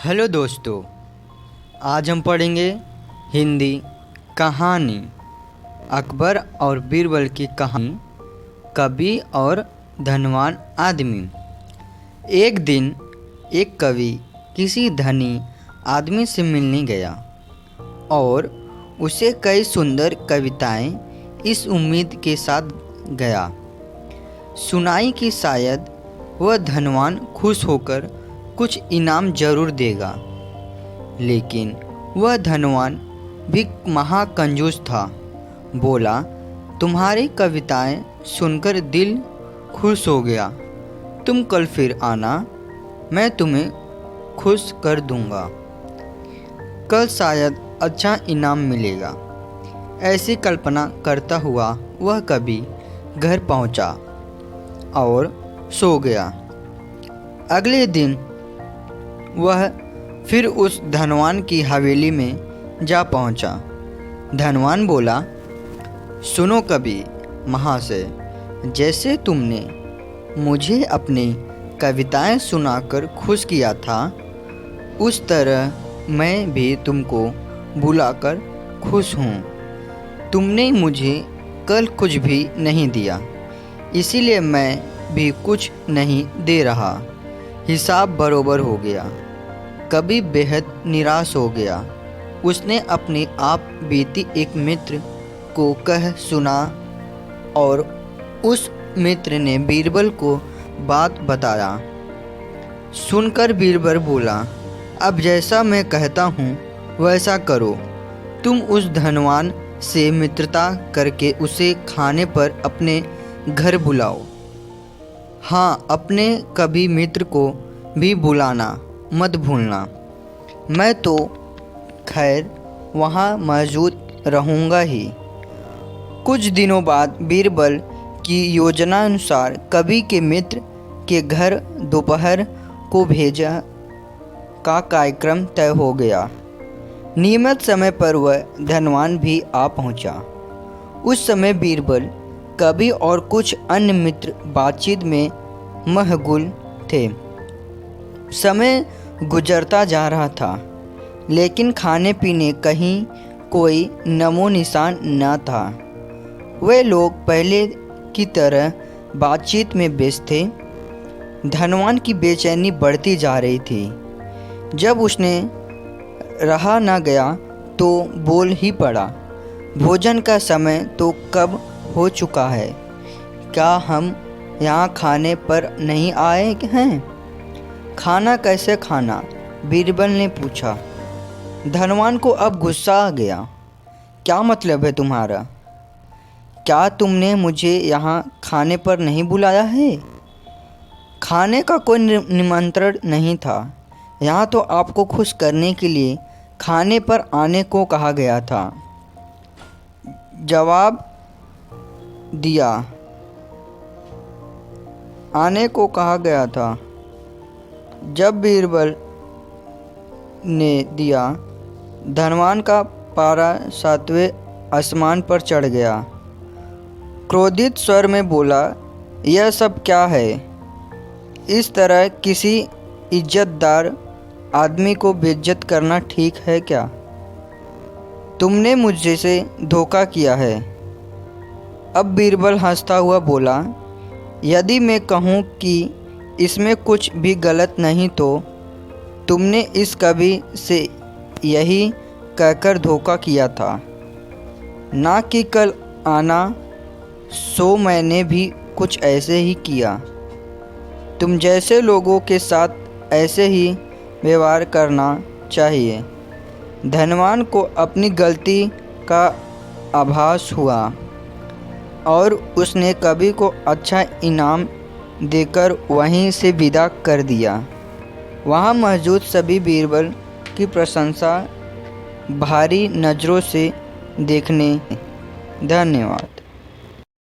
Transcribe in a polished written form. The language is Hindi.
हेलो दोस्तों, आज हम पढ़ेंगे हिंदी कहानी अकबर और बीरबल की कहानी कवि और धनवान आदमी। एक दिन एक कवि किसी धनी आदमी से मिलने गया और उसे कई सुंदर कविताएं इस उम्मीद के साथ गया सुनाई कि शायद वह धनवान खुश होकर कुछ इनाम जरूर देगा। लेकिन वह धनवान भी महाकंजूस था। बोला, तुम्हारी कविताएं सुनकर दिल खुश हो गया। तुम कल फिर आना, मैं तुम्हें खुश कर दूंगा। कल शायद अच्छा इनाम मिलेगा। ऐसी कल्पना करता हुआ वह कवि घर पहुंचा और सो गया। अगले दिन वह फिर उस धनवान की हवेली में जा पहुंचा। धनवान बोला, सुनो कवि महाशय, जैसे तुमने मुझे अपनी कविताएं सुनाकर खुश किया था, उस तरह मैं भी तुमको बुलाकर खुश हूँ। तुमने मुझे कल कुछ भी नहीं दिया, इसीलिए मैं भी कुछ नहीं दे रहा। हिसाब बरोबर हो गया। कवि बेहद निराश हो गया। उसने अपने आप बीती एक मित्र को कह सुना और उस मित्र ने बीरबल को बात बताया। सुनकर बीरबल बोला, अब जैसा मैं कहता हूँ वैसा करो। तुम उस धनवान से मित्रता करके उसे खाने पर अपने घर बुलाओ। हाँ, अपने कभी मित्र को भी बुलाना मत भूलना। मैं तो खैर वहाँ मौजूद रहूँगा ही। कुछ दिनों बाद बीरबल की योजनानुसार कवि के मित्र के घर दोपहर को भेजा का कार्यक्रम तय हो गया। नियमित समय पर वह धनवान भी आ पहुँचा। उस समय बीरबल, कवि और कुछ अन्य मित्र बातचीत में मशगूल थे। समय गुजरता जा रहा था, लेकिन खाने पीने कहीं कोई नमो निशान न था। वे लोग पहले की तरह बातचीत में व्यस्त थे। धनवान की बेचैनी बढ़ती जा रही थी। जब उसने रहा न गया तो बोल ही पड़ा, भोजन का समय तो कब हो चुका है। क्या हम यहाँ खाने पर नहीं आए हैं? खाना कैसे खाना? बीरबल ने पूछा। धनवान को अब गुस्सा आ गया। क्या मतलब है तुम्हारा? क्या तुमने मुझे यहाँ खाने पर नहीं बुलाया है? खाने का कोई निमंत्रण नहीं था। यहाँ तो आपको खुश करने के लिए खाने पर आने को कहा गया था। जवाब दिया, आने को कहा गया था। जब बीरबल ने दिया, धनवान का पारा 7वें आसमान पर चढ़ गया। क्रोधित स्वर में बोला, यह सब क्या है? इस तरह किसी इज्जतदार आदमी को बेइज्जत करना ठीक है क्या? तुमने मुझसे से धोखा किया है। अब बीरबल हंसता हुआ बोला, यदि मैं कहूँ कि इसमें कुछ भी गलत नहीं तो तुमने इस कवि से यही कहकर धोखा किया था ना कि कल आना, सो मैंने भी कुछ ऐसे ही किया। तुम जैसे लोगों के साथ ऐसे ही व्यवहार करना चाहिए। धनवान को अपनी गलती का आभास हुआ और उसने कवि को अच्छा इनाम देकर वहीं से विदा कर दिया। वहाँ मौजूद सभी बीरबल की प्रशंसा भारी नज़रों से देखने। धन्यवाद।